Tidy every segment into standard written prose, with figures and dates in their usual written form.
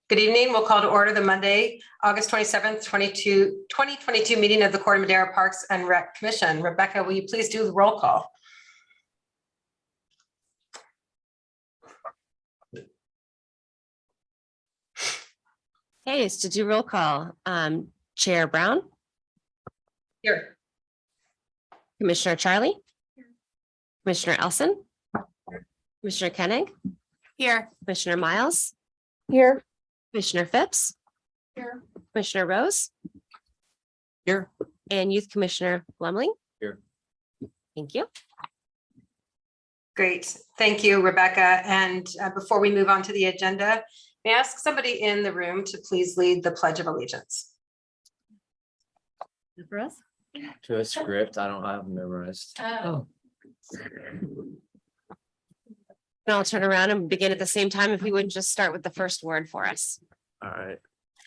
Good evening. We'll call to order the Monday, August 27th, 2022 meeting of the Corte Madera Parks and Rec Commission. Rebecca, will you please do the roll call? Okay, it's to do roll call. Chair Brown. Here. Commissioner Charlie. Commissioner Elson. Commissioner Koenig. Here. Commissioner Miles. Here. Commissioner Phipps. Here. Commissioner Rose. Here. And Youth Commissioner Lumley. Here. Thank you. Great. Thank you, Rebecca. And before we move on to the agenda, may I ask somebody in the room to please lead the Pledge of Allegiance? For us? To a script I don't have memorized. Oh. And I'll turn around and begin at the same time if we wouldn't just start with the first word for us. All right.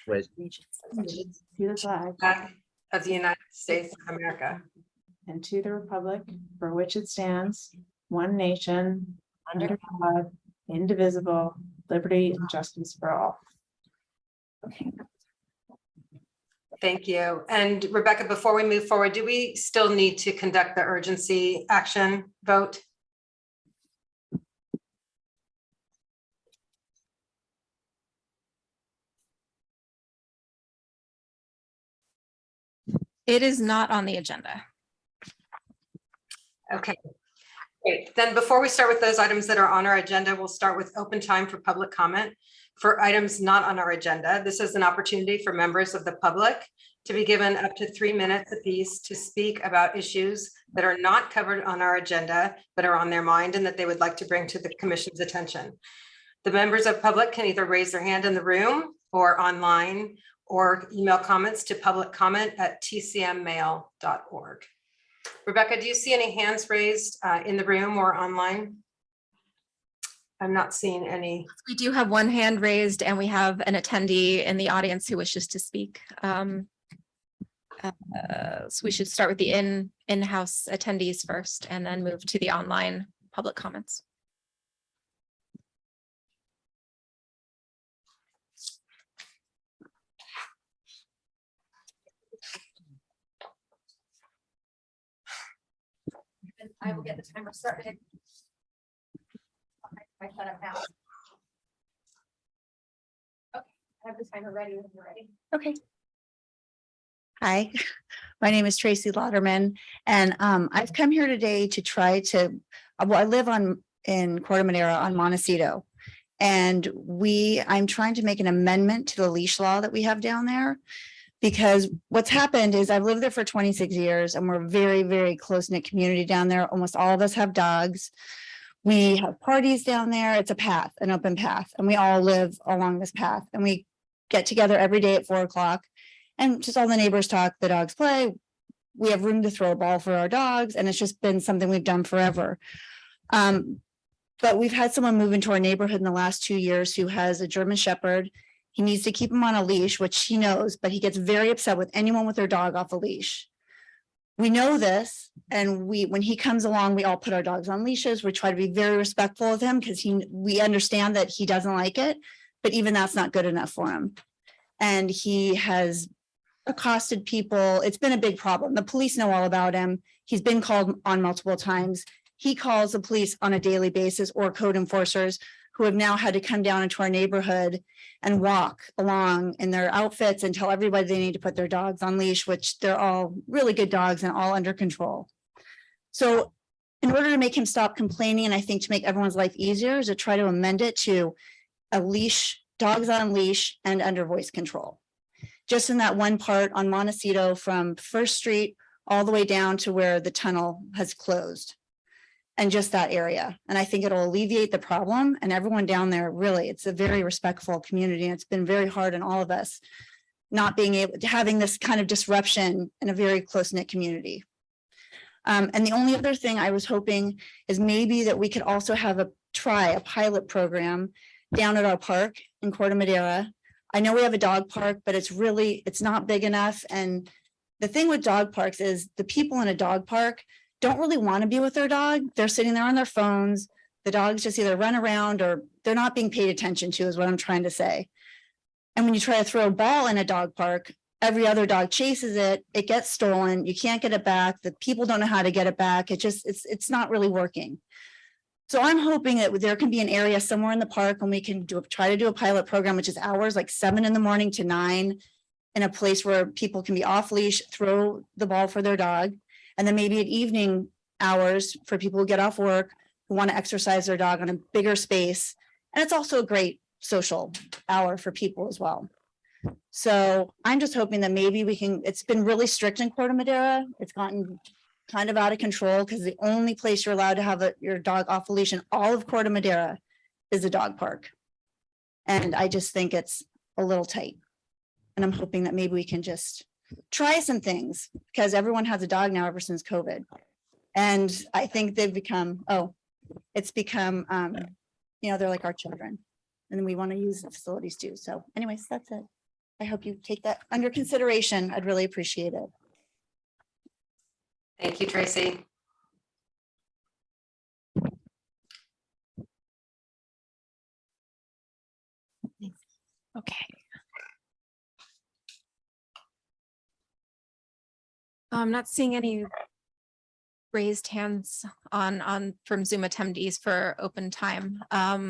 Wait. To the flag Flag of the United States of America. and to the republic for which it stands, one nation, under God, indivisible, liberty and justice for all. Thank you. And Rebecca, before we move forward, do we still need to conduct the urgency action vote? It is not on the agenda. Okay. Great. Then before we start with those items that are on our agenda, we'll start with open time for public comment for items not on our agenda. This is an opportunity for members of the public to be given up to 3 minutes apiece to speak about issues that are not covered on our agenda, but are on their mind and that they would like to bring to the commission's attention. The members of public can either raise their hand in the room or online, or email comments to publiccomment@tcmmail.org. Rebecca, do you see any hands raised in the room or online? I'm not seeing any. We do have one hand raised and we have an attendee in the audience who wishes to speak. So we should start with the in-house attendees first and then move to the online public comments. I will get the timer started. I shut up now. Okay, I have the timer ready when you're ready. Okay. Hi, my name is Tracy Lauderman, and I've come here today to try to, well, I live in Corte Madera on Montecito. And I'm trying to make an amendment to the leash law that we have down there. Because what's happened is I've lived there for 26 years and we're a very, very close-knit community down there. Almost all of us have dogs. We have parties down there. It's a path, an open path, and we all live along this path. And we get together every day at 4 o'clock and just all the neighbors talk, the dogs play. We have room to throw a ball for our dogs, and it's just been something we've done forever. But we've had someone move into our neighborhood in the last 2 years who has a German Shepherd. He needs to keep him on a leash, which he knows, but he gets very upset with anyone with their dog off a leash. We know this, and when he comes along, we all put our dogs on leashes. We try to be very respectful of him because we understand that he doesn't like it, but even that's not good enough for him. And he has accosted people. It's been a big problem. The police know all about him. He's been called on multiple times. He calls the police on a daily basis, or code enforcers who have now had to come down into our neighborhood and walk along in their outfits and tell everybody they need to put their dogs on leash, which they're all really good dogs and all under control. So in order to make him stop complaining, and I think to make everyone's life easier, is to try to amend it to a leash, dogs on leash and under voice control. Just in that one part on Montecito from First Street all the way down to where the tunnel has closed. And just that area. And I think it'll alleviate the problem, and everyone down there, really, it's a very respectful community. And it's been very hard on all of us not being able to having this kind of disruption in a very close-knit community. And the only other thing I was hoping is maybe that we could also have a pilot program down at our park in Corte Madera. I know we have a dog park, but it's not big enough. And the thing with dog parks is the people in a dog park don't really want to be with their dog. They're sitting there on their phones. The dogs just either run around or they're not being paid attention to, is what I'm trying to say. And when you try to throw a ball in a dog park, every other dog chases it, it gets stolen, you can't get it back, the people don't know how to get it back, it's not really working. So I'm hoping that there can be an area somewhere in the park and we can try to do a pilot program, which is hours like 7 in the morning to 9, in a place where people can be off leash, throw the ball for their dog. And then maybe at evening hours for people who get off work, who want to exercise their dog on a bigger space. And it's also a great social hour for people as well. So I'm just hoping that maybe we can, it's been really strict in Corte Madera. It's gotten kind of out of control because the only place you're allowed to have your dog off a leash in all of Corte Madera is a dog park. And I just think it's a little tight. And I'm hoping that maybe we can just try some things because everyone has a dog now ever since COVID. And I think they've become, it's become, they're like our children and we want to use the facilities too. So anyways, that's it. I hope you take that under consideration. I'd really appreciate it. Thank you, Tracy. Okay. I'm not seeing any raised hands on from Zoom attendees for open time. Let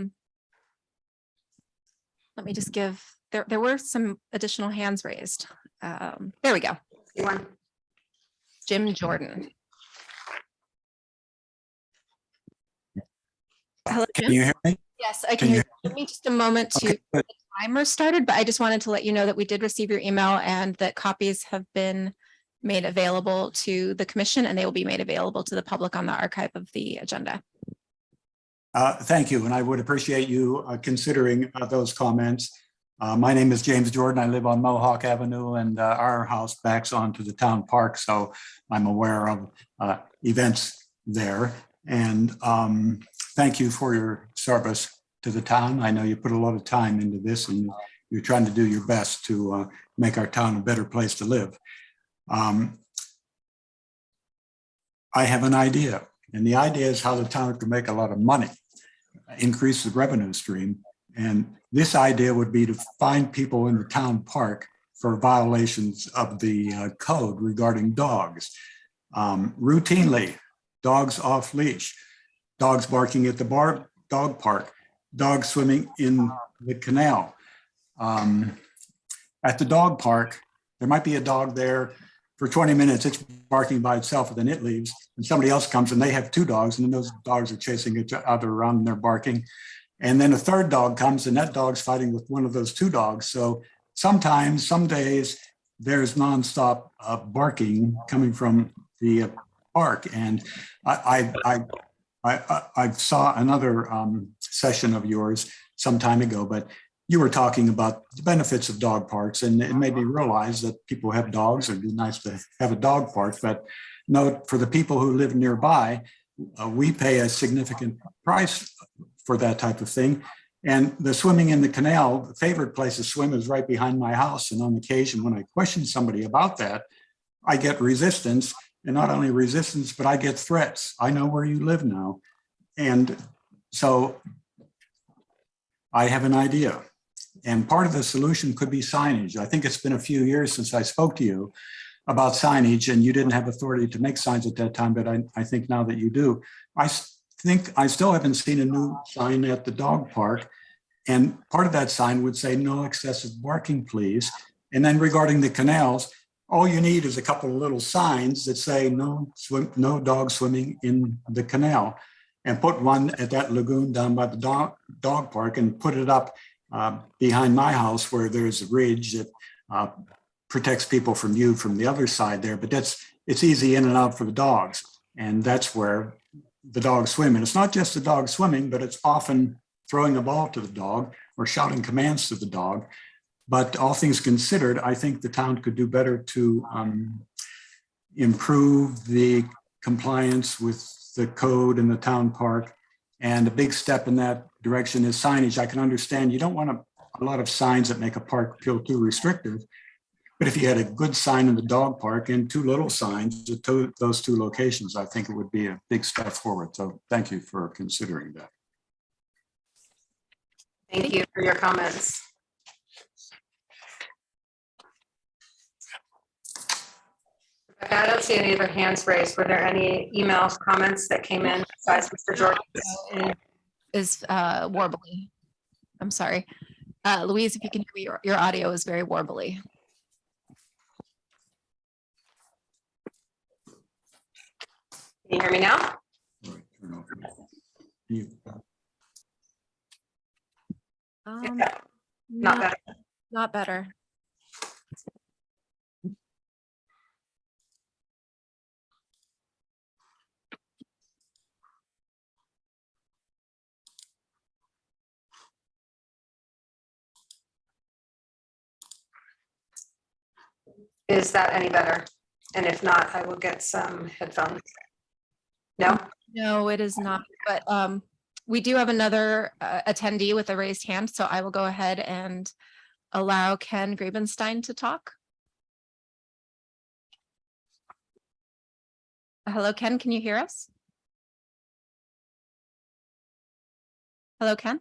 me just give, there were some additional hands raised. There we go. Jim Jordan. Hello, Can Jim. you hear me? Yes, I Can can you hear you. Give me just a moment to Okay, good. the timer started, but I just wanted to let you know that we did receive your email and that copies have been made available to the commission and they will be made available to the public on the archive of the agenda. Thank you, and I would appreciate you considering those comments. My name is James Jordan. I live on Mohawk Avenue and our house backs onto the town park, so I'm aware of events there. And thank you for your service to the town. I know you put a lot of time into this and you're trying to do your best to make our town a better place to live. I have an idea, and the idea is how the town can make a lot of money, increase the revenue stream. And this idea would be to find people in the town park for violations of the code regarding dogs. Routinely, dogs off leash, dogs barking at the dog park, dogs swimming in the canal. At the dog park, there might be a dog there for 20 minutes, it's barking by itself, and then it leaves, and somebody else comes and they have 2 dogs, and then those dogs are chasing each other around and they're barking. And then a third dog comes and that dog's fighting with one of those 2 dogs. So sometimes, some days, there's nonstop barking coming from the park. And I saw another session of yours some time ago, but you were talking about the benefits of dog parks, and it made me realize that people have dogs. It'd be nice to have a dog park, but note for the people who live nearby, we pay a significant price for that type of thing. And the swimming in the canal, the favorite place to swim is right behind my house. And on occasion, when I question somebody about that, I get resistance, and not only resistance, but I get threats. I know where you live now. And so I have an idea. And part of the solution could be signage. I think it's been a few years since I spoke to you about signage, and you didn't have authority to make signs at that time, but I think now that you do. I think I still haven't seen a new sign at the dog park. And part of that sign would say no excessive barking, please. And then regarding the canals, all you need is a couple of little signs that say no dog swimming in the canal, and put one at that lagoon down by the dog park and put it up behind my house where there's a ridge that protects people from you from the other side there. But it's easy in and out for the dogs. And that's where the dogs swim. And it's not just the dog swimming, but it's often throwing a ball to the dog or shouting commands to the dog. But all things considered, I think the town could do better to improve the compliance with the code in the town park. And a big step in that direction is signage. I can understand you don't want a lot of signs that make a park feel too restrictive. But if you had a good sign in the dog park and 2 little signs at those 2 locations, I think it would be a big step forward. So thank you for considering that. Thank you for your comments. Okay, I don't see any other hands raised. Were there any email comments that came in besides Mr. Jordan's? Is warbly. I'm sorry. Louise, if you can hear me, your audio is very warbly. Can you hear me now? You- Not Not, better. not better. Is that any better? And if not, I will get some headphones. No? No, it is not, but we do have another attendee with a raised hand, so I will go ahead and allow Ken Grabenstein to talk. Hello, Ken, can you hear us? Hello, Ken?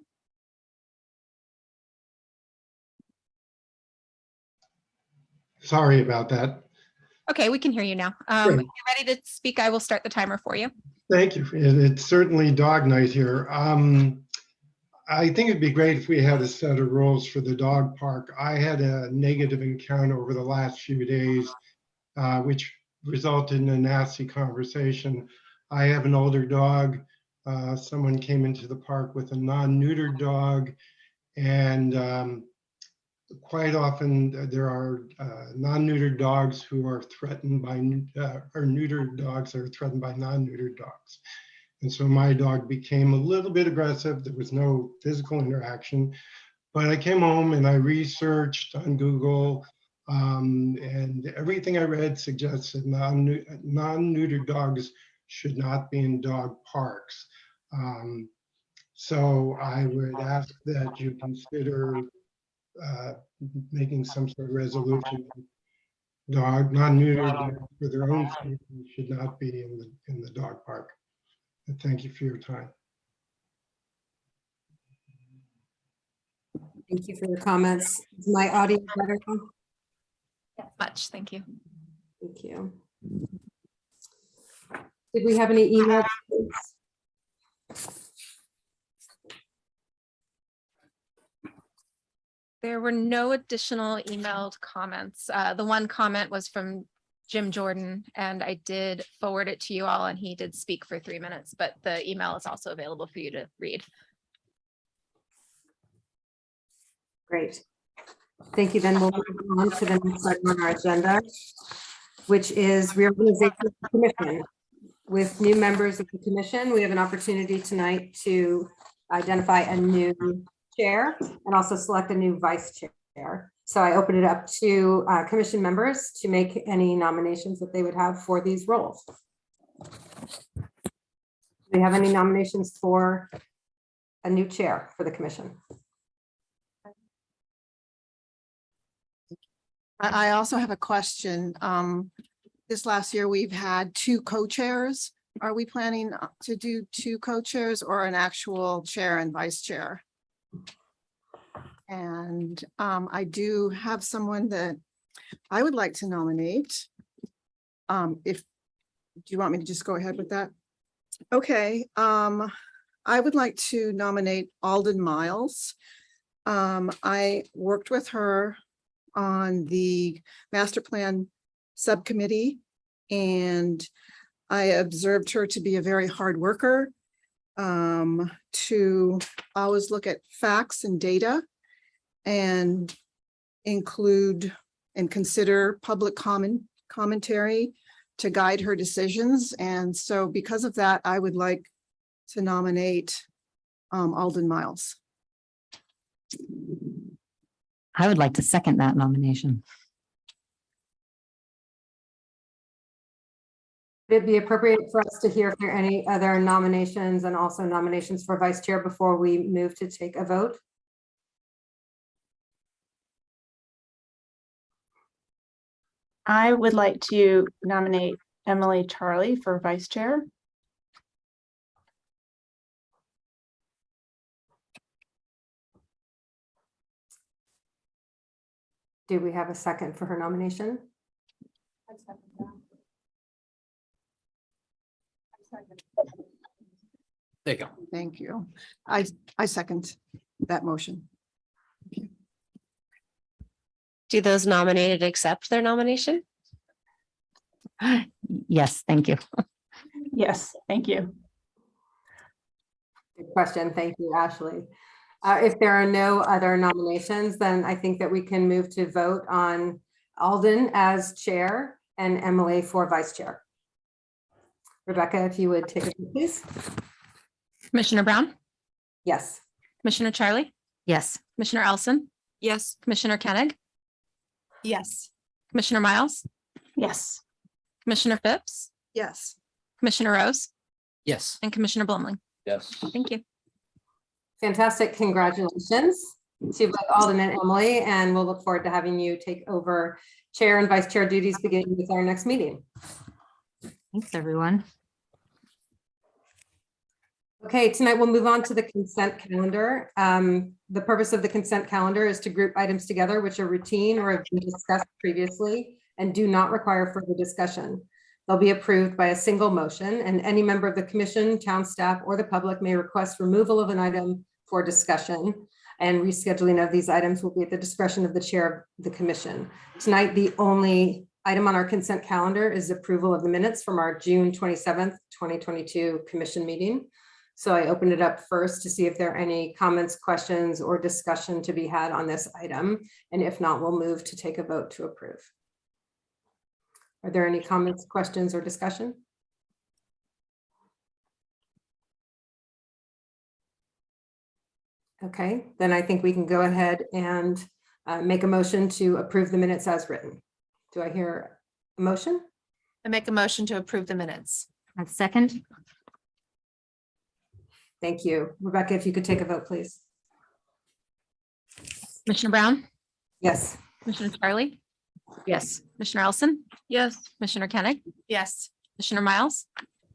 Sorry about that. Okay, we can hear you now. Great. If you're ready to speak, I will start the timer for you. Thank you. It's certainly dog night here. I think it'd be great if we had a set of rules for the dog park. I had a negative encounter over the last few days, which resulted in a nasty conversation. I have an older dog. Someone came into the park with a non-neutered dog, and quite often there are non-neutered dogs who are threatened by, or neutered dogs that are threatened by non-neutered dogs. And so my dog became a little bit aggressive. There was no physical interaction, but I came home and I researched on Google, and everything I read suggests that non-neutered dogs should not be in dog parks. So I would ask that you consider making some sort of resolution. Non-neutered dogs for their own safety should not be in the dog park. And thank you for your time. Thank you for your comments. Is my audio better now? Much, thank you. Thank you. Did we have any email? There were no additional emailed comments. The one comment was from Jim Jordan, and I did forward it to you all, and he did speak for 3 minutes, but the email is also available for you to read. Great. Thank you. Then we'll move on to the next item on our agenda, which is reorganization of the commission. With new members of the commission, we have an opportunity tonight to identify a new chair and also select a new vice chair. So I open it up to commission members to make any nominations that they would have for these roles. Do we have any nominations for a new chair for the commission? I also have a question. This last year, we've had 2 co-chairs. Are we planning to do 2 co-chairs or an actual chair and vice chair? And I do have someone that I would like to nominate. Do you want me to just go ahead with that? Okay, I would like to nominate Alden Miles. I worked with her on the master plan subcommittee, and I observed her to be a very hard worker, to always look at facts and data and include and consider public commentary to guide her decisions. And so because of that, I would like to nominate Alden Miles. I would like to second that nomination. Would it be appropriate for us to hear if there are any other nominations and also nominations for vice chair before we move to take a vote? I would like to nominate Emily Charlie for vice chair. Do we have a second for her nomination? There you go. Thank you. I second that motion. Do those nominated accept their nomination? Yes, thank you. Yes, thank you. Good question. Thank you, Ashley. If there are no other nominations, then I think that we can move to vote on Alden as chair and Emily for vice chair. Rebecca, if you would take it, please. Commissioner Brown, Yes. Commissioner Charlie, Yes, Commissioner Elson, Yes. Commissioner Koenig, Yes. Commissioner Miles, Yes. Commissioner Phipps, Yes. Commissioner Rose, Yes. and Commissioner Blumling. Yes. Thank you. Fantastic. Congratulations to both Alden and Emily, and we'll look forward to having you take over chair and vice chair duties beginning with our next meeting. thanks, everyone. Okay, tonight we'll move on to the consent calendar. The purpose of the consent calendar is to group items together which are routine or have been discussed previously and do not require further discussion. They'll be approved by a single motion, and any member of the commission, town staff, or the public may request removal of an item for discussion. And rescheduling of these items will be at the discretion of the chair of the commission. Tonight, the only item on our consent calendar is approval of the minutes from our June 27th, 2022 commission meeting. So I opened it up first to see if there are any comments, questions, or discussion to be had on this item. And if not, we'll move to take a vote to approve. Are there any comments, questions, or discussion? Okay, then I think we can go ahead and make a motion to approve the minutes as written. Do I hear a motion? I make a motion to approve the minutes. A second? Thank you. Rebecca, if you could take a vote, please. Commissioner Brown, Yes. Commissioner Charlie, Yes. Commissioner Elson. Yes. Commissioner Koenig, Yes. Commissioner Miles,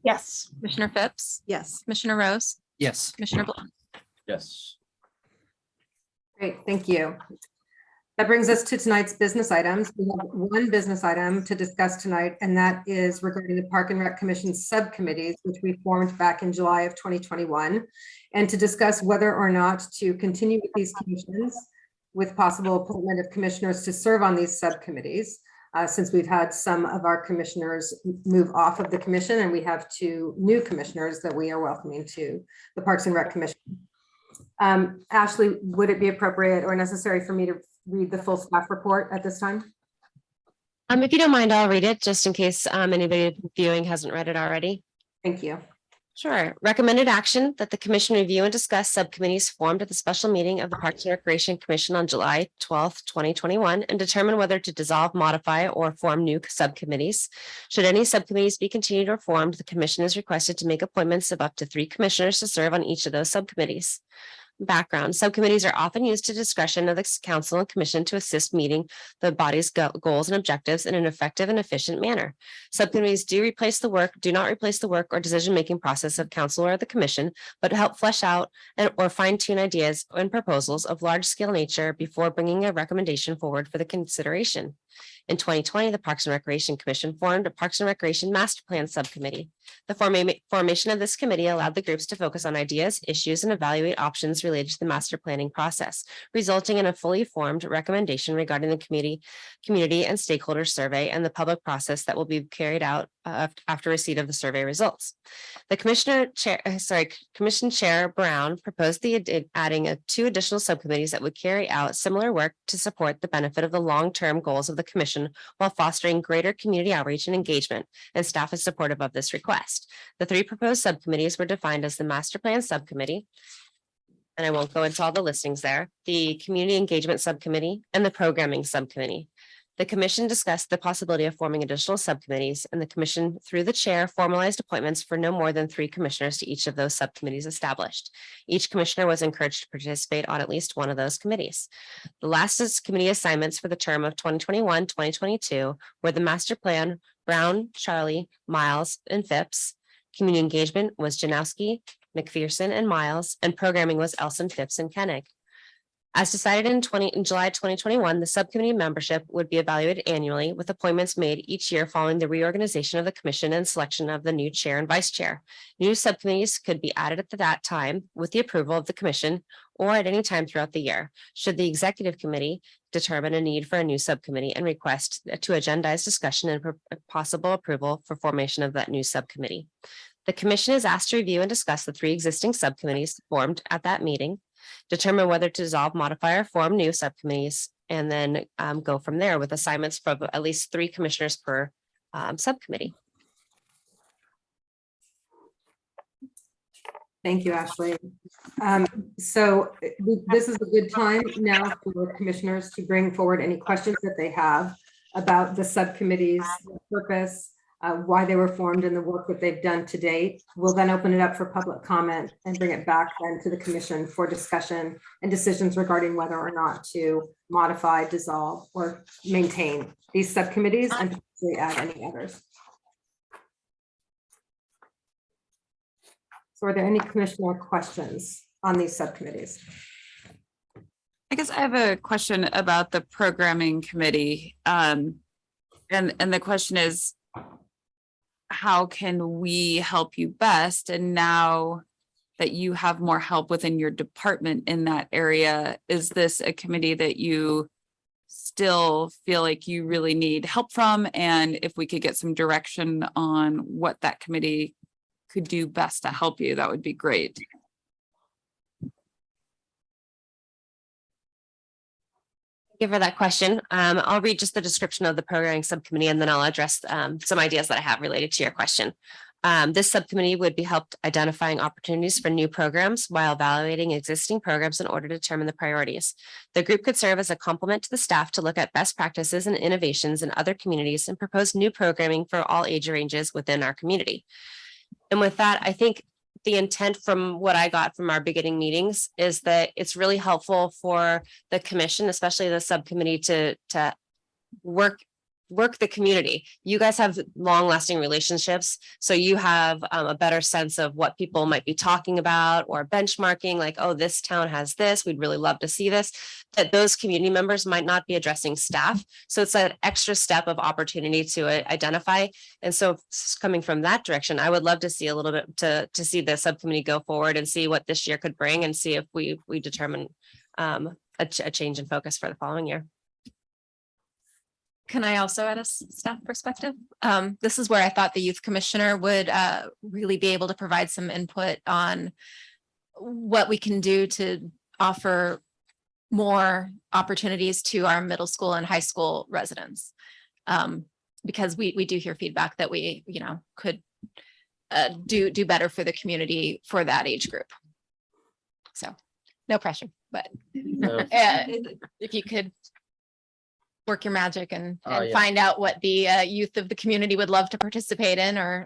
Yes. Commissioner Phipps, Yes. Commissioner Rose, Yes. Commissioner Blum. Yes. Great, thank you. That brings us to tonight's business items. We have one business item to discuss tonight, and that is regarding the Park and Rec Commission subcommittees, which we formed back in July of 2021, and to discuss whether or not to continue with these commissions with possible appointment of commissioners to serve on these subcommittees, since we've had some of our commissioners move off of the commission, and we have 2 new commissioners that we are welcoming to the Parks and Rec Commission. Ashley, would it be appropriate or necessary for me to read the full staff report at this time? If you don't mind, I'll read it just in case anybody viewing hasn't read it already. Thank you. Sure. Recommended action that the commission review and discuss subcommittees formed at the special meeting of the Parks and Recreation Commission on July 12th, 2021, and determine whether to dissolve, modify, or form new subcommittees. Should any subcommittees be continued or formed, the commission is requested to make appointments of up to 3 commissioners to serve on each of those subcommittees. Background: subcommittees are often used to discretion of the council and commission to assist meeting the body's goals and objectives in an effective and efficient manner. Subcommittees do not replace the work or decision-making process of council or the commission, but help flesh out or fine-tune ideas and proposals of large-scale nature before bringing a recommendation forward for the consideration. In 2020, the Parks and Recreation Commission formed a Parks and Recreation Master Plan Subcommittee. The formation of this committee allowed the groups to focus on ideas, issues, and evaluate options related to the master planning process, resulting in a fully formed recommendation regarding the community and stakeholder survey and the public process that will be carried out after receipt of the survey results. The Commission Chair Brown proposed adding 2 additional subcommittees that would carry out similar work to support the benefit of the long-term goals of the commission while fostering greater community outreach and engagement, and staff is supportive of this request. The 3 proposed subcommittees were defined as the Master Plan Subcommittee, and I won't go into all the listings there, the Community Engagement Subcommittee, and the Programming Subcommittee. The commission discussed the possibility of forming additional subcommittees, and the commission, through the chair, formalized appointments for no more than 3 commissioners to each of those subcommittees established. Each commissioner was encouraged to participate on at least one of those committees. The last committee assignments for the term of 2021-2022 were the Master Plan, Brown, Charlie, Miles, and Phipps. Community Engagement was Janowski, McPherson, and Miles, and Programming was Elson, Phipps, and Koenig. As decided in July 2021, the subcommittee membership would be evaluated annually with appointments made each year following the reorganization of the commission and selection of the new chair and vice chair. New subcommittees could be added at that time with the approval of the commission or at any time throughout the year. Should the executive committee determine a need for a new subcommittee and request to agendize discussion and possible approval for formation of that new subcommittee. The commission is asked to review and discuss the 3 existing subcommittees formed at that meeting, determine whether to dissolve, modify, or form new subcommittees, and then go from there with assignments for at least 3 commissioners per subcommittee. Thank you, Ashley. This is a good time now for commissioners to bring forward any questions that they have about the subcommittees, purpose, why they were formed, and the work that they've done to date. We'll then open it up for public comment and bring it back then to the commission for discussion and decisions regarding whether or not to modify, dissolve, or maintain these subcommittees and potentially add any others. So are there any commissioner questions on these subcommittees? I guess I have a question about the programming committee. And the question is, how can we help you best? And now that you have more help within your department in that area, is this a committee that you still feel like you really need help from? And if we could get some direction on what that committee could do best to help you, that would be great. Thank you for that question. I'll read just the description of the programming subcommittee and then I'll address some ideas that I have related to your question. This subcommittee would be helped identifying opportunities for new programs while evaluating existing programs in order to determine the priorities. The group could serve as a complement to the staff to look at best practices and innovations in other communities and propose new programming for all age ranges within our community. And with that, I think the intent from what I got from our beginning meetings is that it's really helpful for the commission, especially the subcommittee, to work the community. You guys have long lasting relationships, so you have a better sense of what people might be talking about or benchmarking, like, oh, this town has this, we'd really love to see this, that those community members might not be addressing staff. So it's an extra step of opportunity to identify. And so coming from that direction, I would love to see a little bit to see the subcommittee go forward and see what this year could bring and see if we determine a change in focus for the following year. Can I also add a staff perspective? This is where I thought the youth commissioner would really be able to provide some input on what we can do to offer more opportunities to our middle school and high school residents. Because we do hear feedback that we, could do better for the community for that age group. So no pressure, but if you could work your magic and find out what the youth of the community would love to participate in, or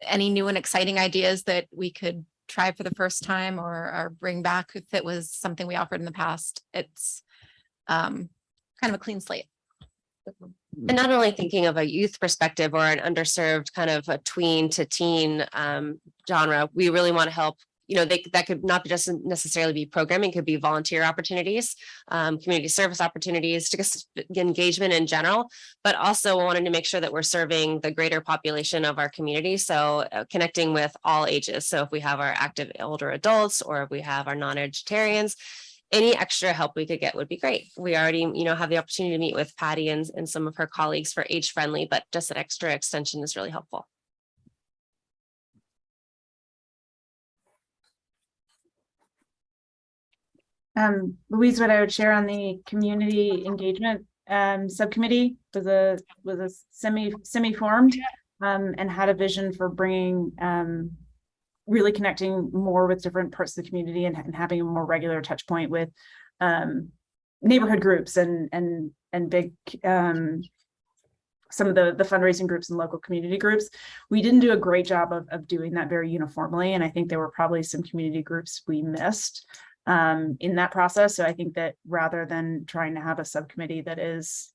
any new and exciting ideas that we could try for the first time or bring back if it was something we offered in the past. It's kind of a clean slate. And not only thinking of a youth perspective or an underserved kind of a tween to teen genre, we really want to help. That could not just necessarily be programming, could be volunteer opportunities, community service opportunities, just engagement in general, but also wanting to make sure that we're serving the greater population of our community. So connecting with all ages. So if we have our active older adults or if we have our non-vegetarians, any extra help we could get would be great. We already, have the opportunity to meet with Patty and some of her colleagues for age friendly, but just an extra extension is really helpful. Louise, what I would share on the community engagement subcommittee was a semi-formed and had a vision for bringing really connecting more with different parts of the community and having a more regular touch point with neighborhood groups and big some of the fundraising groups and local community groups. We didn't do a great job of doing that very uniformly, and I think there were probably some community groups we missed in that process. So I think that rather than trying to have a subcommittee that is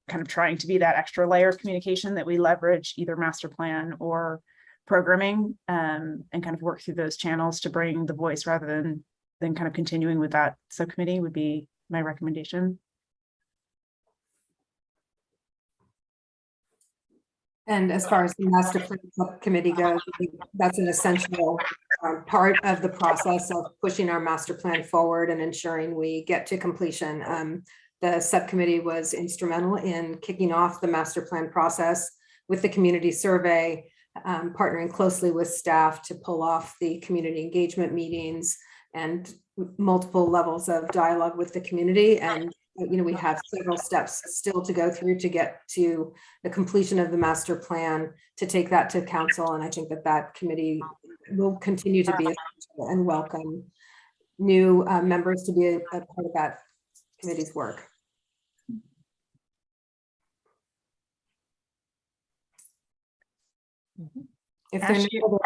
kind of trying to be that extra layer of communication, that we leverage either master plan or programming and kind of work through those channels to bring the voice rather than then kind of continuing with that subcommittee would be my recommendation. And as far as the master plan subcommittee goes, I think that's an essential part of the process of pushing our master plan forward and ensuring we get to completion. The subcommittee was instrumental in kicking off the master plan process with the community survey, partnering closely with staff to pull off the community engagement meetings and multiple levels of dialogue with the community. And we have several steps still to go through to get to the completion of the master plan, to take that to council. And I think that committee will continue to be essential and welcome new members to be a part of that committee's work. If there are Ashley- no other-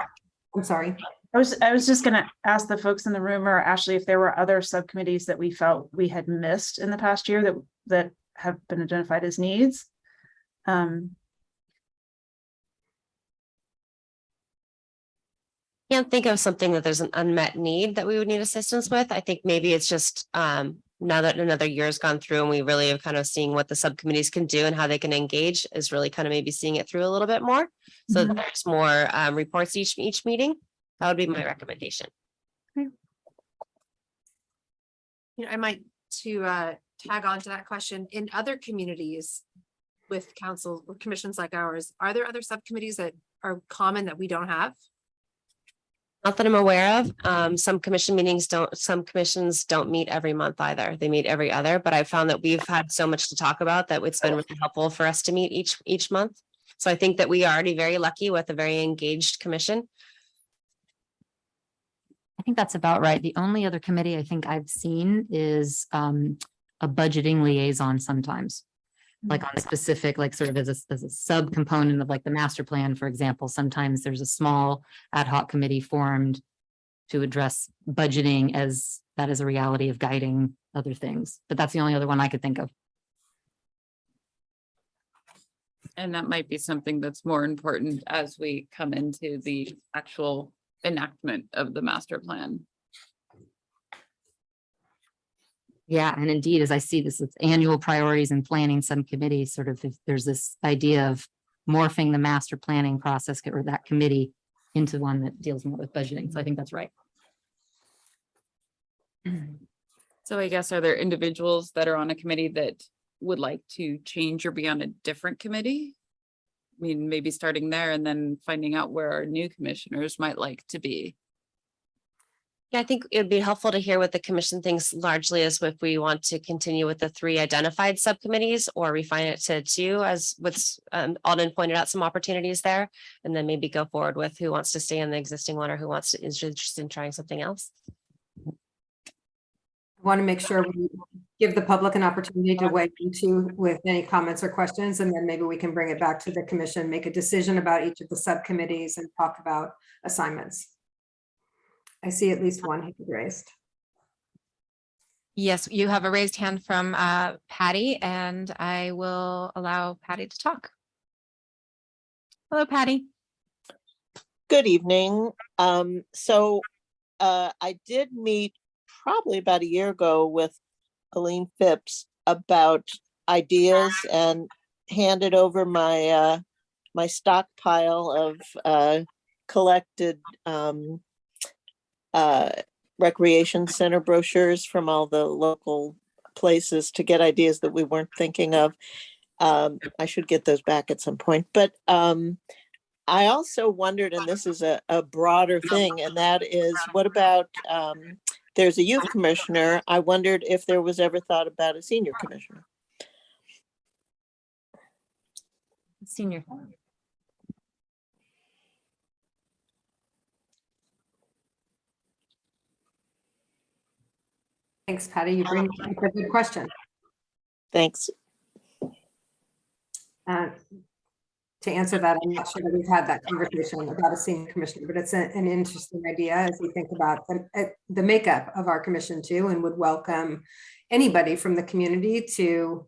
I'm sorry. I was just gonna ask the folks in the room, or Ashley, if there were other subcommittees that we felt we had missed in the past year that have been identified as needs. Can't think of something that there's an unmet need that we would need assistance with. I think maybe it's just now that another year has gone through and we really are kind of seeing what the subcommittees can do and how they can engage, is really kind of maybe seeing it through a little bit more. So Mhm. there's more reports each meeting. That would be my recommendation. I might to tag on to that question. In other communities with council or commissions like ours, are there other subcommittees that are common that we don't have? Not that I'm aware of. Some commissions don't meet every month either. They meet every other, but I've found that we've had so much to talk about that it's been really helpful for us to meet each month. So I think that we are already very lucky with a very engaged commission. I think that's about right. The only other committee I think I've seen is a budgeting liaison sometimes. Like on specific, like sort of as a subcomponent of like the master plan, for example, sometimes there's a small ad hoc committee formed to address budgeting, as that is a reality of guiding other things. But that's the only other one I could think of. And that might be something that's more important as we come into the actual enactment of the master plan. Yeah, and indeed, as I see this, it's annual priorities and planning subcommittee, sort of, if there's this idea of morphing the master planning process or that committee into one that deals more with budgeting. So I think that's right. So I guess, are there individuals that are on a committee that would like to change or be on a different committee? I mean, maybe starting there and then finding out where our new commissioners might like to be. Yeah, I think it'd be helpful to hear what the commission thinks, largely as if we want to continue with the 3 identified subcommittees or refine it to 2, as what's Alden pointed out some opportunities there, and then maybe go forward with who wants to stay in the existing one or who wants to is interested in trying something else. I want to make sure we give the public an opportunity to weigh into with any comments or questions, and then maybe we can bring it back to the commission, make a decision about each of the subcommittees and talk about assignments. I see at least one hand raised. Yes, you have a raised hand from Patty, and I will allow Patty to talk. Hello, Patty. Good evening. I did meet probably about a year ago with Aline Phipps about ideas and handed over my my stockpile of collected recreation center brochures from all the local places to get ideas that we weren't thinking of. I should get those back at some point, but I also wondered, and this is a broader thing, and that is, what about, there's a youth commissioner. I wondered if there was ever thought about a senior commissioner. Senior. Thanks, Patty. You bring up a good question. Thanks. To answer that, I'm not sure that we've had that conversation about a senior commissioner, but it's an interesting idea as we think about the makeup of our commission too, and would welcome anybody from the community to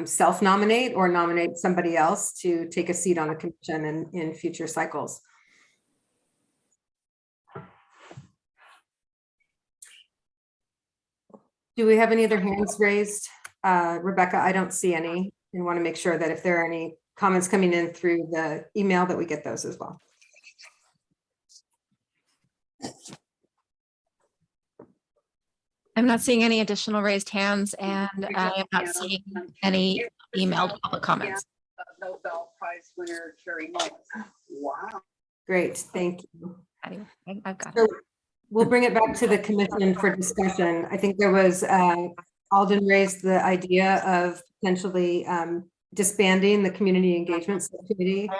self-nominate or nominate somebody else to take a seat on a commission in future cycles. Do we have any other hands raised? Rebecca, I don't see any, and want to make sure that if there are any comments coming in through the email that we get those as well. I'm not seeing any additional raised hands and I am not seeing any emailed public comments. Nobel Prize winner Jerry Mullins. Wow. Great, thank you. I've got So it. we'll bring it back to the commission for discussion. I think there was, Alden raised the idea of potentially disbanding the community engagement subcommittee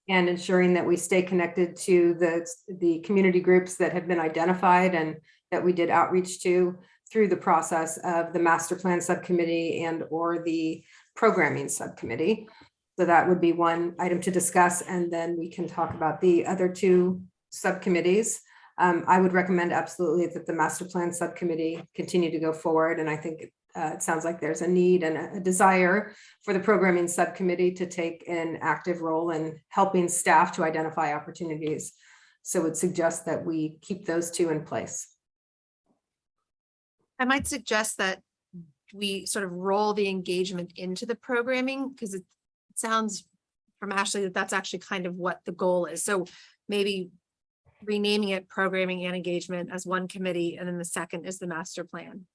and ensuring that we stay connected to the community groups that have been identified and that we did outreach to through the process of the master plan subcommittee and or the programming subcommittee. So that would be one item to discuss, and then we can talk about the other two subcommittees. I would recommend absolutely that the master plan subcommittee continue to go forward. And I think it sounds like there's a need and a desire for the programming subcommittee to take an active role in helping staff to identify opportunities. So would suggest that we keep those two in place. I might suggest that we sort of roll the engagement into the programming, because it sounds from Ashley that that's actually kind of what the goal is. So maybe renaming it programming and engagement as one committee, and then the second is the master plan.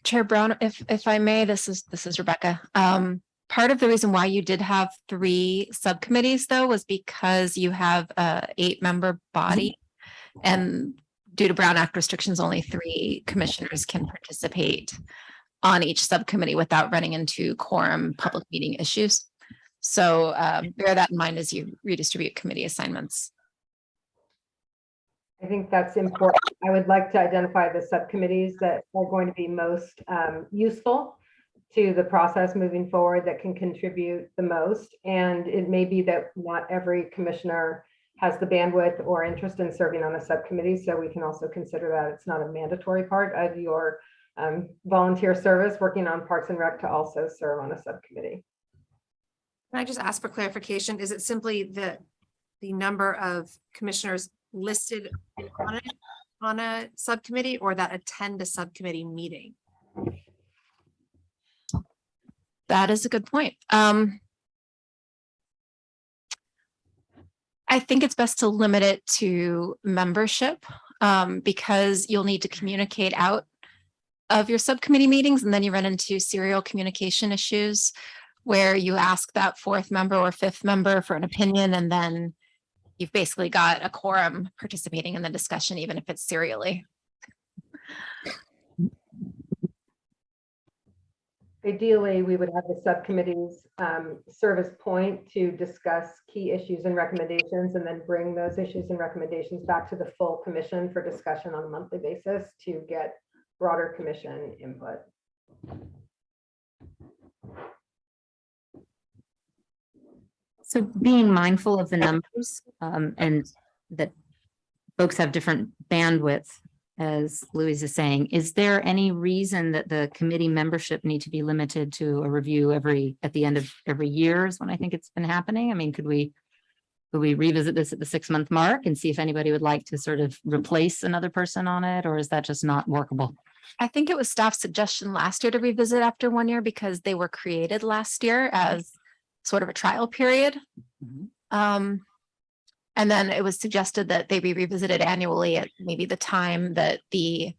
Chair Brown, if I may, this is Rebecca. Part of the reason why you did have 3 subcommittees though was because you have a 8-member body, and due to Brown Act restrictions, only 3 commissioners can participate on each subcommittee without running into quorum public meeting issues. So bear that in mind as you redistribute committee assignments. I think that's important. I would like to identify the subcommittees that are going to be most useful to the process moving forward, that can contribute the most. And it may be that not every commissioner has the bandwidth or interest in serving on a subcommittee. So we can also consider that it's not a mandatory part of your volunteer service working on Parks and Rec to also serve on a subcommittee. Can I just ask for clarification? Is it simply the number of commissioners listed on a subcommittee, or that attend a subcommittee meeting? That is a good point. I think it's best to limit it to membership, because you'll need to communicate out of your subcommittee meetings, and then you run into serial communication issues where you ask that 4th member or 5th member for an opinion, and then you've basically got a quorum participating in the discussion, even if it's serially. Ideally, we would have the subcommittees serve as point to discuss key issues and recommendations, and then bring those issues and recommendations back to the full commission for discussion on a monthly basis to get broader commission input. So being mindful of the numbers and that folks have different bandwidth, as Louise is saying, is there any reason that the committee membership need to be limited to a review at the end of every year is when I think it's been happening? I mean, could we revisit this at the 6-month mark and see if anybody would like to sort of replace another person on it, or is that just not workable? I think it was staff's suggestion last year to revisit after 1 year because they were created last year as sort of a trial period. And then it was suggested that they be revisited annually at maybe the time that the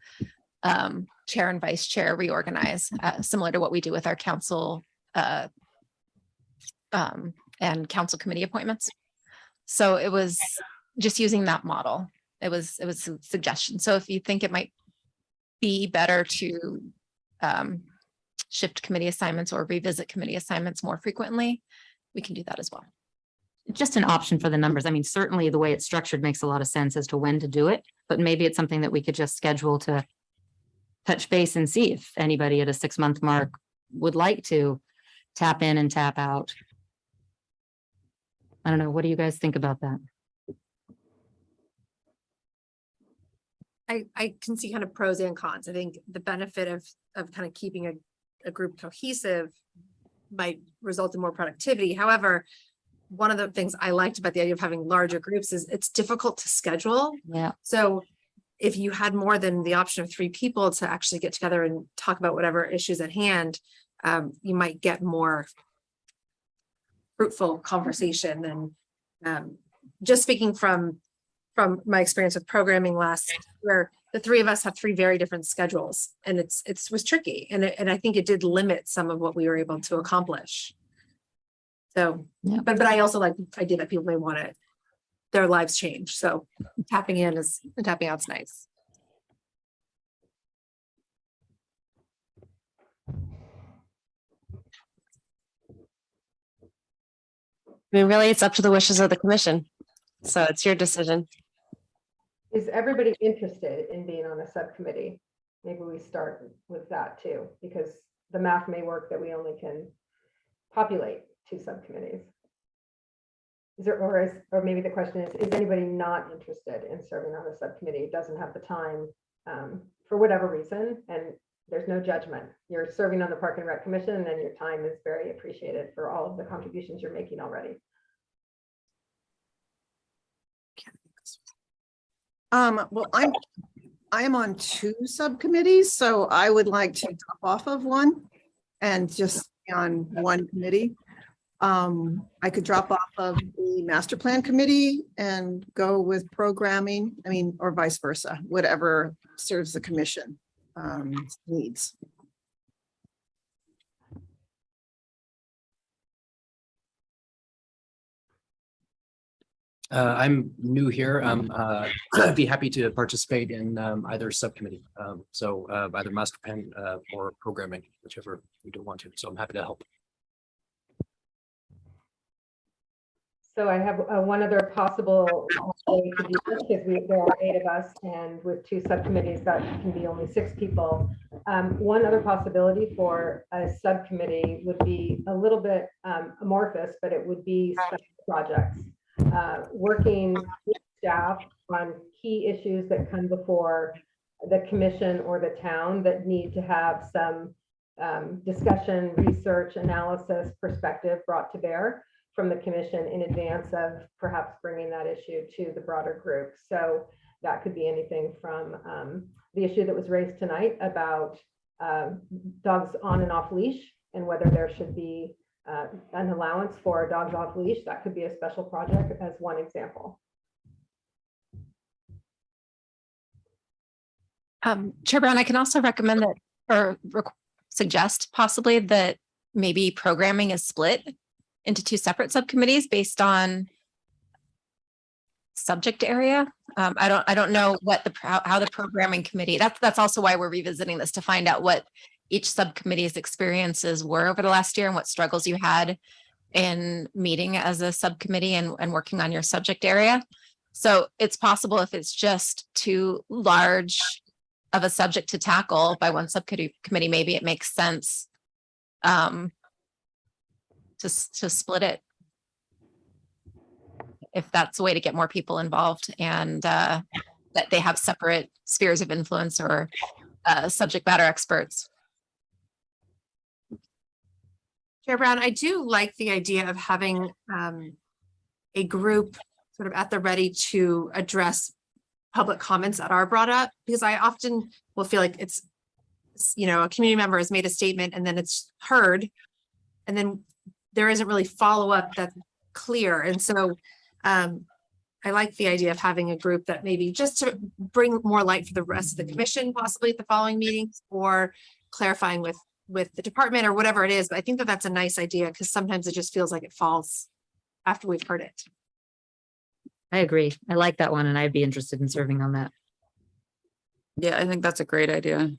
chair and vice chair reorganize, similar to what we do with our council and council committee appointments. So it was just using that model. It was a suggestion. So if you think it might be better to shift committee assignments or revisit committee assignments more frequently, we can do that as well. Just an option for the numbers. I mean, certainly the way it's structured makes a lot of sense as to when to do it, but maybe it's something that we could just schedule to touch base and see if anybody at a 6-month mark would like to tap in and tap out. I don't know. What do you guys think about that? I can see kind of pros and cons. I think the benefit of kind of keeping a group cohesive might result in more productivity. However, one of the things I liked about the idea of having larger groups is it's difficult to schedule. Yeah. So if you had more than the option of 3 people to actually get together and talk about whatever issues at hand, you might get more fruitful conversation. And just speaking from my experience with programming last year, the 3 of us have 3 very different schedules, and it was tricky, and I think it did limit some of what we were able to accomplish. So, Yeah. but I also like the idea that people may want to, their lives change. So tapping in is, and tapping out's nice. I mean, really, it's up to the wishes of the commission. So it's your decision. Is everybody interested in being on a subcommittee? Maybe we start with that too, because the math may work that we only can populate 2 subcommittees. Is there, or maybe the question is anybody not interested in serving on a subcommittee, doesn't have the time for whatever reason? And there's no judgment. You're serving on the Park and Rec Commission, and your time is very appreciated for all of the contributions you're making already. Well, I am on 2 subcommittees, so I would like to drop off of one and just be on one committee. I could drop off of the master plan committee and go with programming, I mean, or vice versa, whatever serves the commission needs. I'm new here. I'd be happy to participate in either subcommittee. So either master plan or programming, whichever you do want to. So I'm happy to help. So I have one other possible way to do this, because there are 8 of us, and with 2 subcommittees, that can be only 6 people. One other possibility for a subcommittee would be a little bit amorphous, but it would be special projects. Working with staff on key issues that come before the commission or the town that need to have some discussion, research, analysis, perspective brought to bear from the commission in advance of perhaps bringing that issue to the broader group. So that could be anything from the issue that was raised tonight about dogs on and off leash, and whether there should be an allowance for dogs off leash. That could be a special project as one example. Chair Brown, I can also recommend that, or suggest possibly that maybe programming is split into 2 separate subcommittees based on subject area. I don't know what how the programming committee, that's also why we're revisiting this, to find out what each subcommittee's experiences were over the last year and what struggles you had in meeting as a subcommittee and working on your subject area. So it's possible, if it's just too large of a subject to tackle by one subcommittee, maybe it makes sense to split it, if that's a way to get more people involved, and that they have separate spheres of influence or subject matter experts. Chair Brown, I do like the idea of having a group sort of at the ready to address public comments that are brought up, because I often will feel like it's, you know, a community member has made a statement and then it's heard, and then there isn't really follow-up that's clear. And so I like the idea of having a group that maybe just to bring more light for the rest of the commission, possibly at the following meetings, or clarifying with the department or whatever it is. But I think that that's a nice idea, because sometimes it just feels like it falls after we've heard it. I agree. I like that one, and I'd be interested in serving on that. Yeah, I think that's a great idea.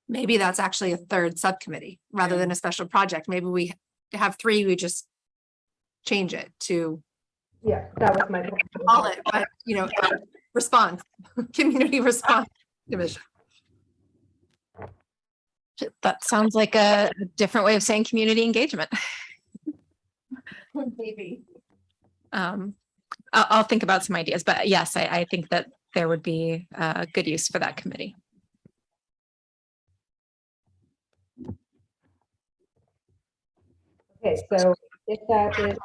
Maybe that's actually a 3rd subcommittee rather than a special project. Maybe we have 3, we just change it to, Yeah, that was my call it, but you know, response, community response division. That sounds like a different way of saying community engagement. Maybe. I'll think about some ideas, but yes, I think that there would be a good use for that committee. Okay, so if that is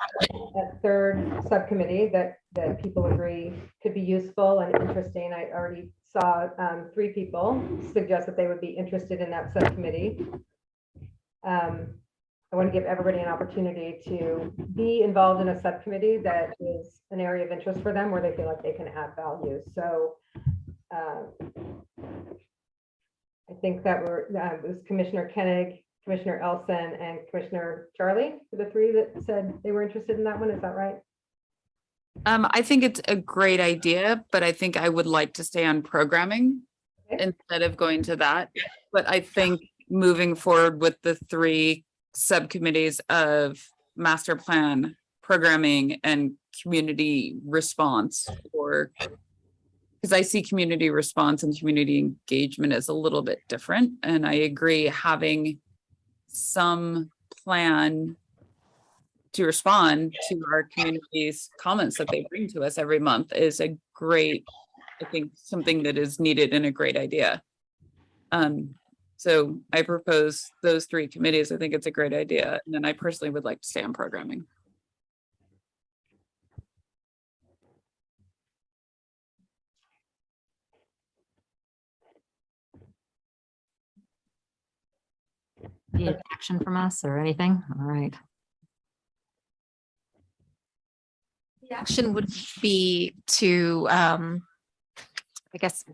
a third subcommittee that people agree could be useful and interesting, I already saw 3 people suggest that they would be interested in that subcommittee. I want to give everybody an opportunity to be involved in a subcommittee that is an area of interest for them where they feel like they can add value. So I think that it was Commissioner Koenig, Commissioner Elson, and Commissioner Charlie, the 3 that said they were interested in that one. Is that right? I think it's a great idea, but I think I would like to stay on programming Okay. instead of going to that. But I think moving forward with the 3 subcommittees of master plan, programming, and community response, or because I see community response and community engagement as a little bit different. And I agree, having some plan to respond to our community's comments that they bring to us every month is a great, I think, something that is needed and a great idea. So I propose those 3 committees. I think it's a great idea. And then I personally would like to stay on programming. Need action from us or anything? All right. The action would be to, I guess,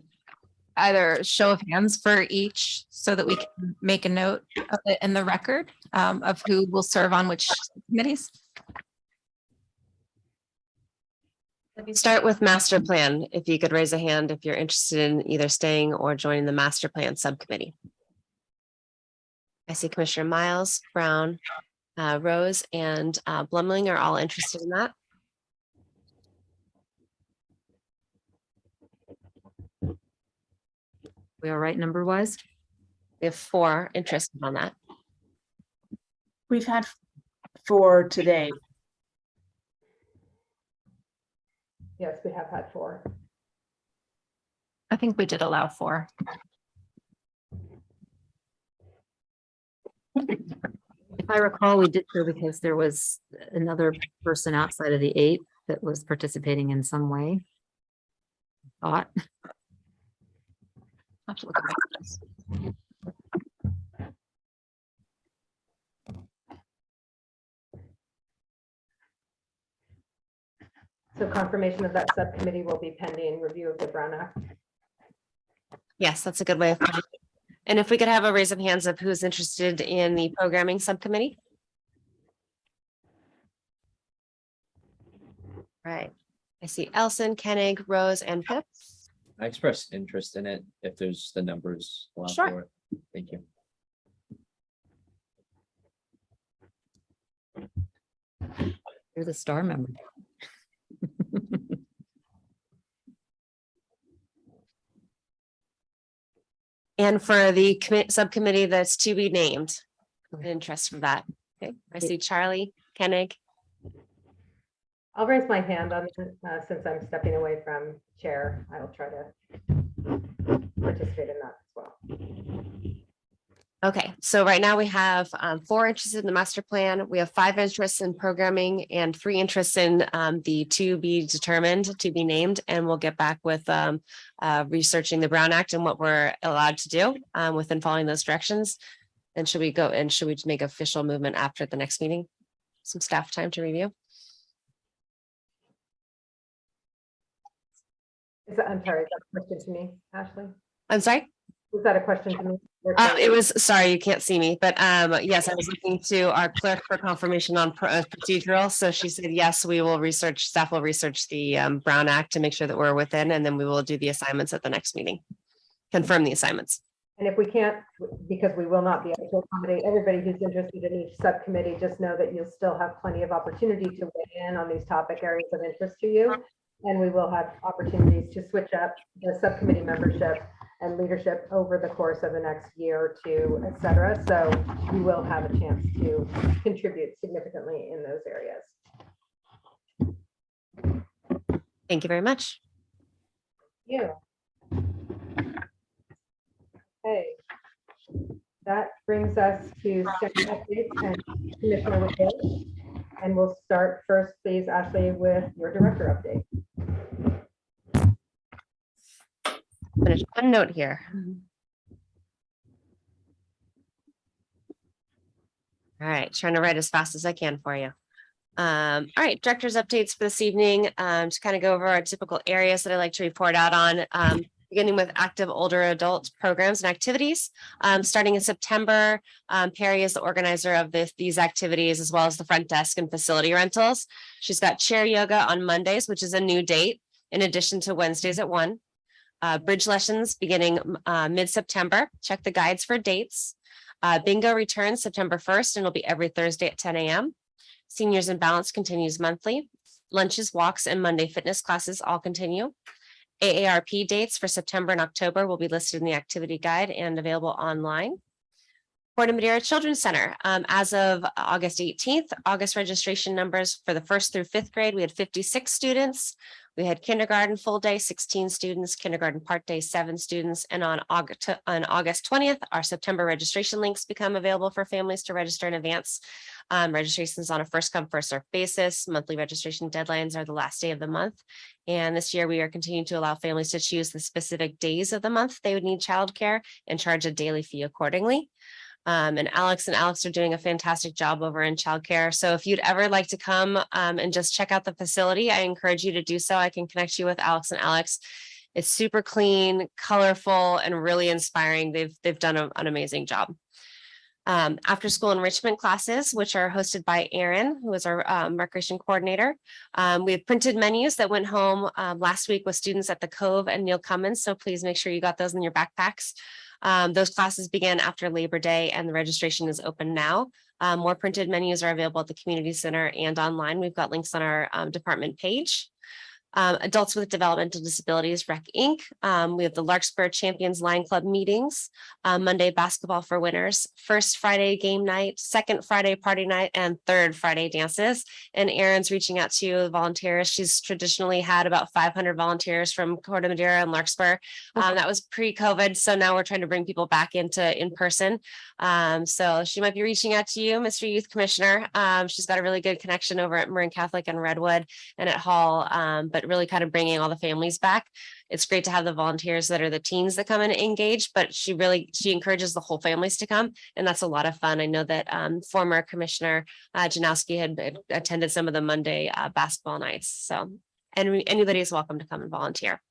either show of hands for each so that we can make a note of it in the record of who will serve on which committees. Let me start with master plan. If you could raise a hand if you're interested in either staying or joining the master plan subcommittee. I see Commissioner Miles, Brown, Rose, and Blumling are all interested in that. We all right number wise? We have 4 interested on that. We've had 4 today. Yes, we have had 4. I think we did allow 4. If I recall, we did so because there was another person outside of the 8 that was participating in some way. Thought. I'll have to look at my notes. So confirmation of that subcommittee will be pending review of the Brown Act. Yes, that's a good way of putting it. And if we could have a raise of hands of who's interested in the programming subcommittee. Right. I see Elson, Koenig, Rose, and Pip. I expressed interest in it if there's the numbers allow Sure. for it. Thank you. You're the star member. And for the subcommittee that's to be named, interest for that. Okay, I see Charlie, Koenig. I'll raise my hand on it, since I'm stepping away from chair. I will try to participate in that as well. Okay, so right now we have 4 interested in the master plan. We have 5 interests in programming and 3 interests in the to be determined, to be named, and we'll get back with researching the Brown Act and what we're allowed to do within following those directions. And should we make official movement after the next meeting? Some staff time to review. I'm sorry, is that a question to me, Ashley? I'm sorry? Was that a question to me? It was, sorry, you can't see me, but yes, I was looking to our clerk for confirmation on procedural. So she said, yes, we will research, staff will research the Brown Act to make sure that we're within, and then we will do the assignments at the next meeting. Confirm the assignments. And if we can't, because we will not be able to accommodate everybody who's interested in each subcommittee, just know that you'll still have plenty of opportunity to weigh in on these topic areas of interest to you. And we will have opportunities to switch up the subcommittee membership and leadership over the course of the next year or 2, et cetera. So you will have a chance to contribute significantly in those areas. Thank you very much. You. Okay. That brings us to staff updates and commissioner reports. And we'll start first, please, Ashley, with your director update. Finish one note here. All right, trying to write as fast as I can for you. All right, director's updates for this evening, to kind of go over our typical areas that I like to report out on. Beginning with active older adult programs and activities. Starting in September, Perry is the organizer of these activities, as well as the front desk and facility rentals. She's got chair yoga on Mondays, which is a new date, in addition to Wednesdays at 1. Bridge lessons beginning mid-September. Check the guides for dates. Bingo returns September 1st, and it'll be every Thursday at 10 a.m. Seniors in Balance continues monthly. Lunches, walks, and Monday fitness classes all continue. AARP dates for September and October will be listed in the activity guide and available online. Corte Madera Children's Center. As of August 18th, August registration numbers for the 1st through 5th grade, we had 56 students. We had kindergarten full day, 16 students, kindergarten part day, 7 students. And on August 20th, our September registration links become available for families to register in advance. Registrations on a first come, first served basis. Monthly registration deadlines are the last day of the month. And this year we are continuing to allow families to choose the specific days of the month they would need childcare and charge a daily fee accordingly. And Alex are doing a fantastic job over in childcare. So if you'd ever like to come and just check out the facility, I encourage you to do so. I can connect you with Alex and Alex. It's super clean, colorful, and really inspiring. They've done an amazing job. After school enrichment classes, which are hosted by Erin, who is our recreation coordinator. We have printed menus that went home last week with students at the Cove and Neil Cummins. So please make sure you got those in your backpacks. Those classes began after Labor Day and the registration is open now. More printed menus are available at the community center and online. We've got links on our department page. Adults with Developmental Disabilities, Rec Inc. We have the Larkspur Champions Line Club meetings, Monday basketball for winners, first Friday game night, second Friday party night, and third Friday dances. And Erin's reaching out to volunteers. She's traditionally had about 500 volunteers from Corte Madera and Larkspur. That was pre-COVID, so now we're trying to bring people back into in person. So she might be reaching out to you, Mr. Youth Commissioner. She's got a really good connection over at Marin Catholic and Redwood and at Hall, but really kind of bringing all the families back. It's great to have the volunteers that are the teens that come and engage, but she encourages the whole families to come. And that's a lot of fun. I know that former Commissioner Janowski had attended some of the Monday basketball nights. So anybody is welcome to come and volunteer.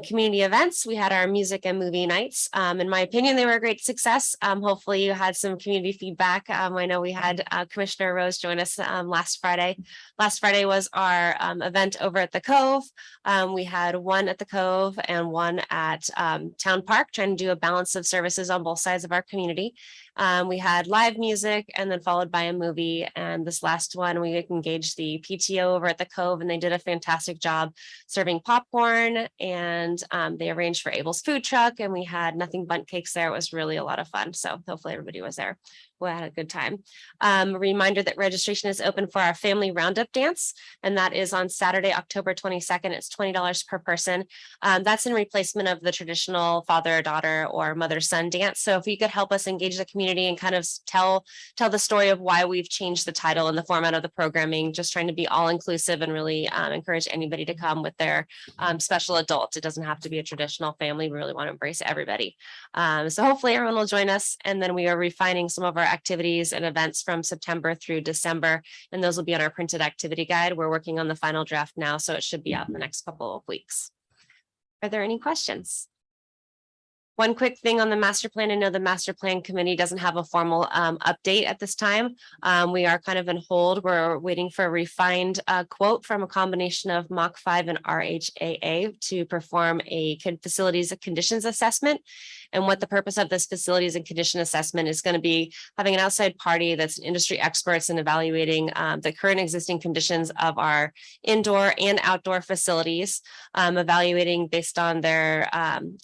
Community events, we had our music and movie nights. In my opinion, they were a great success. Hopefully you had some community feedback. I know we had Commissioner Rose join us last Friday. Last Friday was our event over at the Cove. We had one at the Cove and one at Town Park, trying to do a balance of services on both sides of our community. We had live music and then followed by a movie. And this last one, we engaged the PTO over at the Cove and they did a fantastic job serving popcorn, and they arranged for Abel's food truck, and we had nothing but cakes there. It was really a lot of fun. So hopefully everybody was there. We had a good time. A reminder that registration is open for our family roundup dance, and that is on Saturday, October 22nd. It's $20 per person. That's in replacement of the traditional father-daughter or mother-son dance. So if you could help us engage the community and kind of tell the story of why we've changed the title and the format of the programming, just trying to be all inclusive and really encourage anybody to come with their special adult. It doesn't have to be a traditional family. We really want to embrace everybody. So hopefully everyone will join us. And then we are refining some of our activities and events from September through December, and those will be on our printed activity guide. We're working on the final draft now, so it should be out in the next couple of weeks. Are there any questions? One quick thing on the master plan. I know the master plan committee doesn't have a formal update at this time. We are kind of in hold. We're waiting for a refined quote from a combination of Mach 5 and RHAA to perform a facilities conditions assessment. And what the purpose of this facilities and condition assessment is going to be having an outside party that's industry experts in evaluating the current existing conditions of our indoor and outdoor facilities, evaluating based on their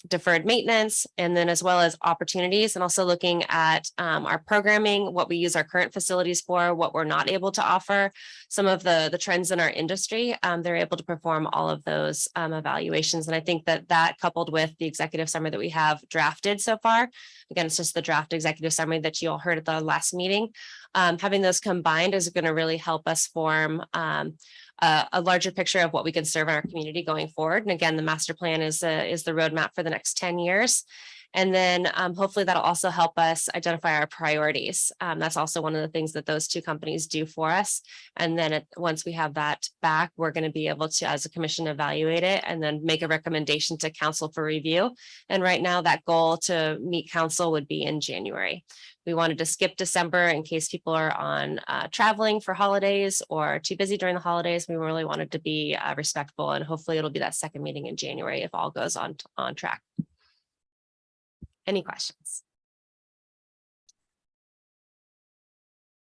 deferred maintenance, and then as well as opportunities, and also looking at our programming, what we use our current facilities for, what we're not able to offer, some of the trends in our industry. They're able to perform all of those evaluations. And I think that coupled with the executive summary that we have drafted so far, again, it's just the draft executive summary that you all heard at the last meeting, Having those combined is going to really help us form a larger picture of what we can serve in our community going forward. And again, the master plan is the roadmap for the next 10 years. And then hopefully that'll also help us identify our priorities. That's also one of the things that those two companies do for us. And then once we have that back, we're going to be able to, as a commission, evaluate it and then make a recommendation to council for review. And right now that goal to meet council would be in January. We wanted to skip December in case people are on traveling for holidays or too busy during the holidays. We really wanted to be respectful, and hopefully it'll be that second meeting in January if all goes on track. Any questions?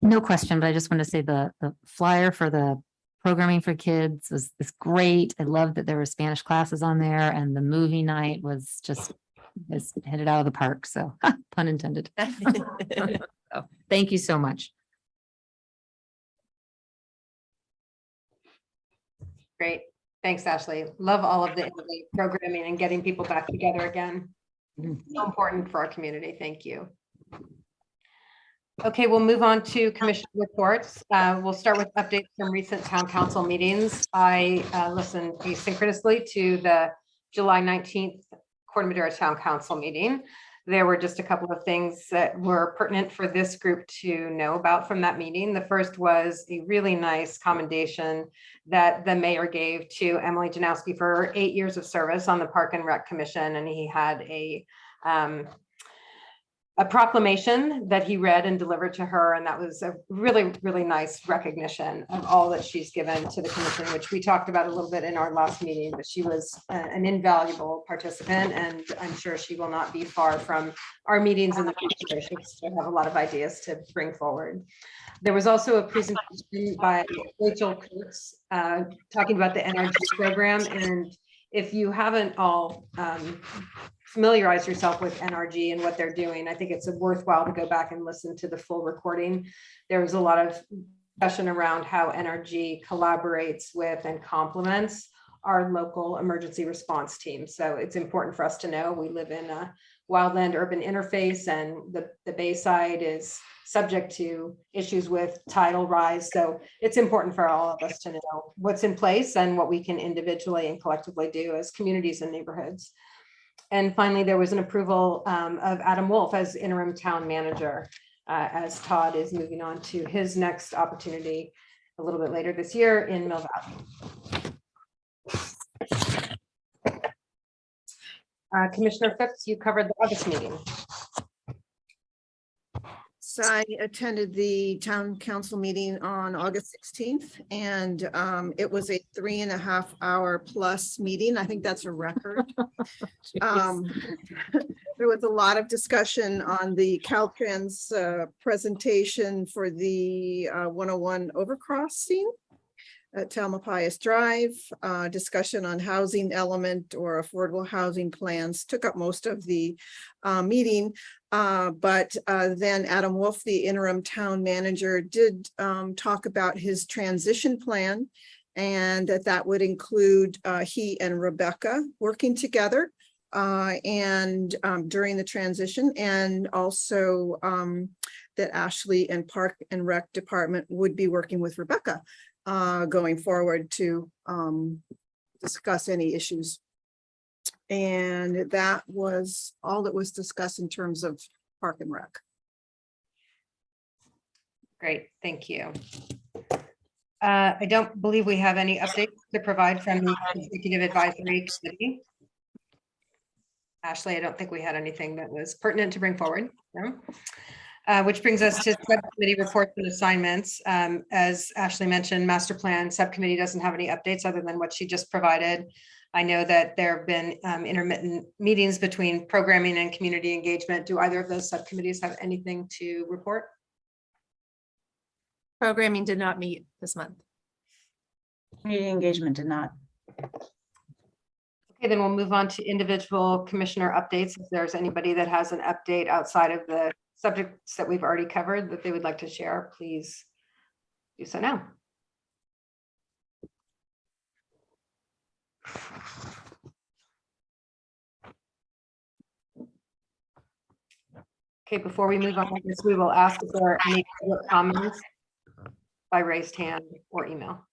No question, but I just want to say the flyer for the programming for kids is great. I love that there were Spanish classes on there, and the movie night was just hit it out of the park. So pun intended. So, thank you so much. Great. Thanks, Ashley. Love all of the innovative programming and getting people back together again. So important for our community. Thank you. Okay, we'll move on to commission reports. We'll start with updates from recent town council meetings. I listened asynchronously to the July 19th Corte Madera Town Council meeting. There were just a couple of things that were pertinent for this group to know about from that meeting. The first was a really nice commendation that the mayor gave to Emily Janowski for her 8 years of service on the Park and Rec Commission, and he had a proclamation that he read and delivered to her, and that was a really, really nice recognition of all that she's given to the commission, which we talked about a little bit in our last meeting, but she was an invaluable participant, and I'm sure she will not be far from our meetings in the future. She still have a lot of ideas to bring forward. There was also a presentation by Rachel Kurtz talking about the NRG program, and if you haven't all familiarize yourself with NRG and what they're doing, I think it's worthwhile to go back and listen to the full recording. There was a lot of discussion around how NRG collaborates with and complements our local emergency response team. So it's important for us to know we live in a wildland urban interface, and the Bayside is subject to issues with tidal rise. So it's important for all of us to know what's in place and what we can individually and collectively do as communities and neighborhoods. And finally, there was an approval of Adam Wolf as interim town manager, as Todd is moving on to his next opportunity a little bit later this year in Mill Valley. Commissioner Phipps, you covered the August meeting. So I attended the town council meeting on August 16th, and it was a 3.5 hour plus meeting. I think that's a record. There was a lot of discussion on the Caltrans presentation for the 101 overcrossing at Talmapias Drive. Discussion on housing element or affordable housing plans took up most of the meeting. But then Adam Wolf, the interim town manager, did talk about his transition plan, and that would include he and Rebecca working together and during the transition, and also that Ashley and Park and Rec Department would be working with Rebecca going forward to discuss any issues. And that was all that was discussed in terms of Park and Rec. Great, thank you. I don't believe we have any updates to provide from the Executive Advisory Committee. Ashley, I don't think we had anything that was pertinent to bring forward. No? Which brings us to subcommittee reports and assignments. As Ashley mentioned, master plan subcommittee doesn't have any updates other than what she just provided. I know that there have been intermittent meetings between programming and community engagement. Do either of those subcommittees have anything to report? Programming did not meet this month. Community engagement did not. Okay, then we'll move on to individual commissioner updates. If there's anybody that has an update outside of the subjects that we've already covered that they would like to share, please do so now. Okay, before we move on, I guess we will ask if there are any public comments by raised hand or email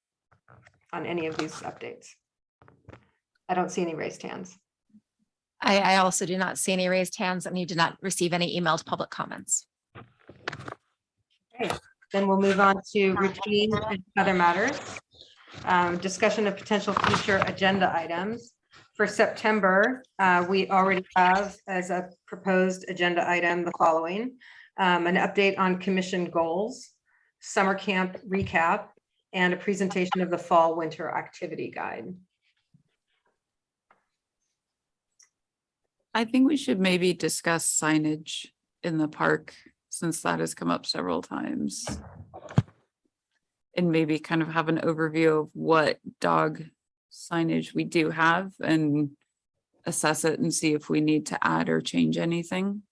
on any of these updates. I don't see any raised hands. I also do not see any raised hands, and you did not receive any emailed public comments. Okay, then we'll move on to routine and other matters. Discussion of potential future agenda items. For September, we already have as a proposed agenda item the following: an update on commission goals, summer camp recap, and a presentation of the fall winter activity guide. I think we should maybe discuss signage in the park, since that has come up several times. And maybe kind of have an overview of what dog signage we do have and assess it and see if we need to add or change anything.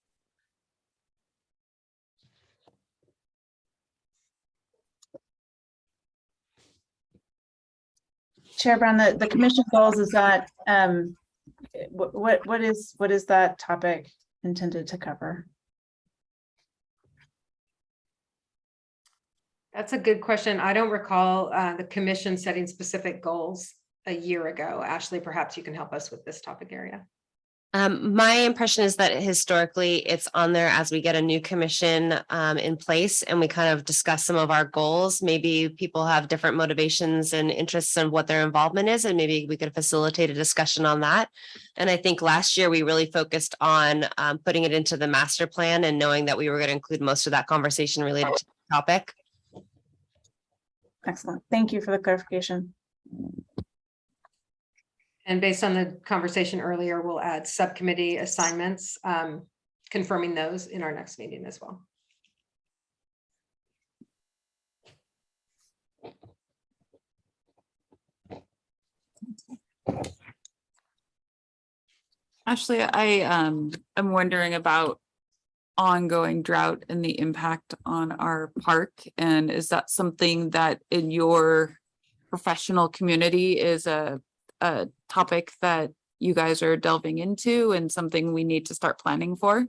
Chair Brown, the commission goals is that, what is that topic intended to cover? That's a good question. I don't recall the commission setting specific goals a year ago. Ashley, perhaps you can help us with this topic area. My impression is that historically it's on there as we get a new commission in place and we kind of discuss some of our goals. Maybe people have different motivations and interests in what their involvement is, and maybe we could facilitate a discussion on that. And I think last year we really focused on putting it into the master plan and knowing that we were going to include most of that conversation related to the topic. Excellent. Thank you for the clarification. And based on the conversation earlier, we'll add subcommittee assignments, confirming those in our next meeting as well. Ashley, I'm wondering about ongoing drought and the impact on our park. And is that something that in your professional community is a topic that you guys are delving into and something we need to start planning for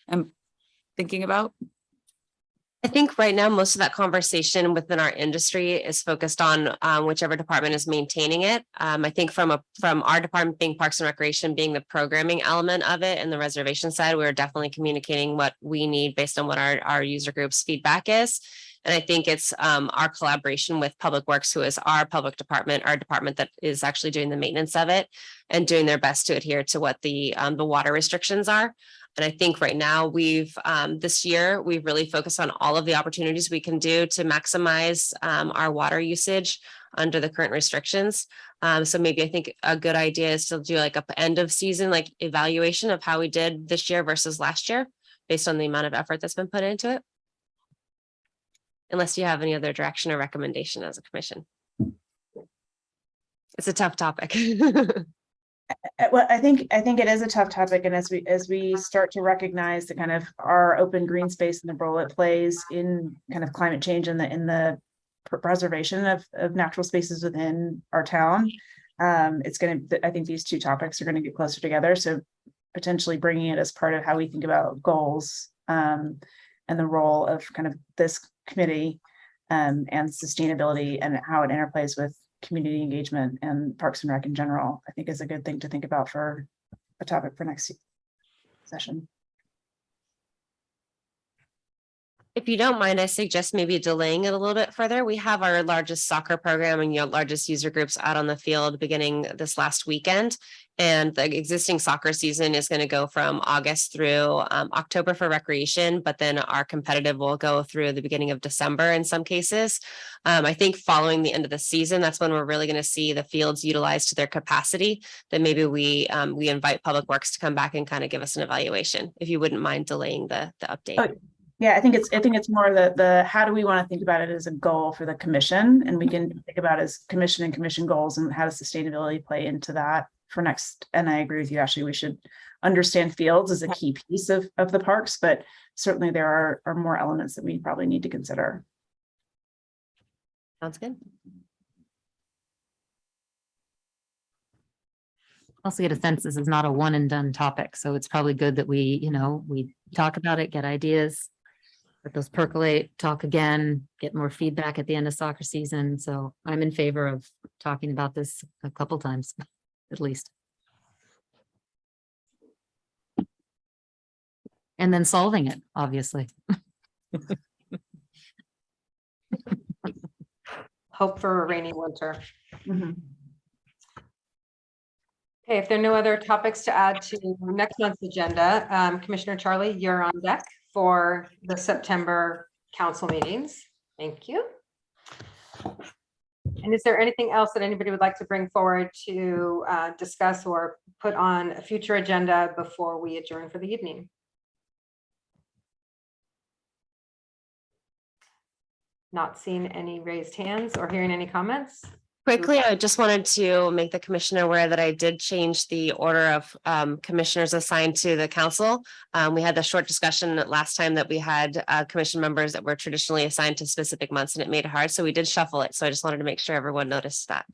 and thinking about? I think right now, most of that conversation within our industry is focused on whichever department is maintaining it. I think from our department being Parks and Recreation, being the programming element of it and the reservation side, we're definitely communicating what we need based on what our user group's feedback is. And I think it's our collaboration with Public Works, who is our public department, our department that is actually doing the maintenance of it and doing their best to adhere to what the water restrictions are. And I think right now this year, we've really focused on all of the opportunities we can do to maximize our water usage under the current restrictions. So maybe I think a good idea is to do like a end of season, like evaluation of how we did this year versus last year, based on the amount of effort that's been put into it. Unless you have any other direction or recommendation as a commission. It's a tough topic. Well, I think it is a tough topic, and as we start to recognize the kind of our open green space and the role it plays in kind of climate change and in the preservation of natural spaces within our town, it's going to. I think these two topics are going to get closer together. So potentially bringing it as part of how we think about goals and the role of kind of this committee and sustainability and how it interplays with community engagement and Parks and Rec in general, I think is a good thing to think about for a topic for next session. If you don't mind, I suggest maybe delaying it a little bit further. We have our largest soccer program and largest user groups out on the field beginning this last weekend. And the existing soccer season is going to go from August through October for recreation, but then our competitive will go through the beginning of December in some cases. I think following the end of the season, that's when we're really going to see the fields utilized to their capacity. Then maybe we invite Public Works to come back and kind of give us an evaluation, if you wouldn't mind delaying the update. Oh, yeah, I think it's more the how do we want to think about it as a goal for the commission, and we can think about it as commission and commission goals, and how does sustainability play into that for next. And I agree with you, Ashley, we should understand fields as a key piece of the parks, but certainly there are more elements that we probably need to consider. Sounds good. Also get a sense this is not a one and done topic, so it's probably good that we talk about it, get ideas. Let those percolate, talk again, get more feedback at the end of soccer season. So I'm in favor of talking about this a couple times, at least. And then solving it, obviously. Hope for a rainy winter. Mhm. Okay, if there are no other topics to add to next month's agenda, Commissioner Charlie, you're on deck for the September council meetings. Thank you. And is there anything else that anybody would like to bring forward to discuss or put on a future agenda before we adjourn for the evening? Not seeing any raised hands or hearing any comments? Quickly, I just wanted to make the commissioner aware that I did change the order of commissioners assigned to the council. We had the short discussion last time that we had commission members that were traditionally assigned to specific months, and it made it hard. So we did shuffle it. So I just wanted to make sure everyone noticed that.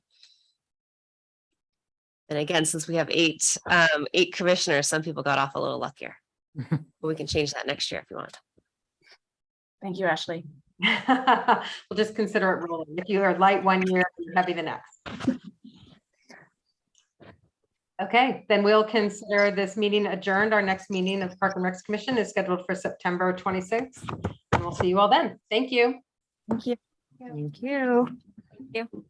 And again, since we have eight commissioners, some people got off a little luckier. But we can change that next year if you want. Thank you, Ashley. We'll just consider it rolling. If you are light one year, you're heavy the next. Okay, then we'll consider this meeting adjourned. Our next meeting of the Park and Recs Commission is scheduled for September 26th. And we'll see you all then. Thank you. Thank you. Thank you. Thank you.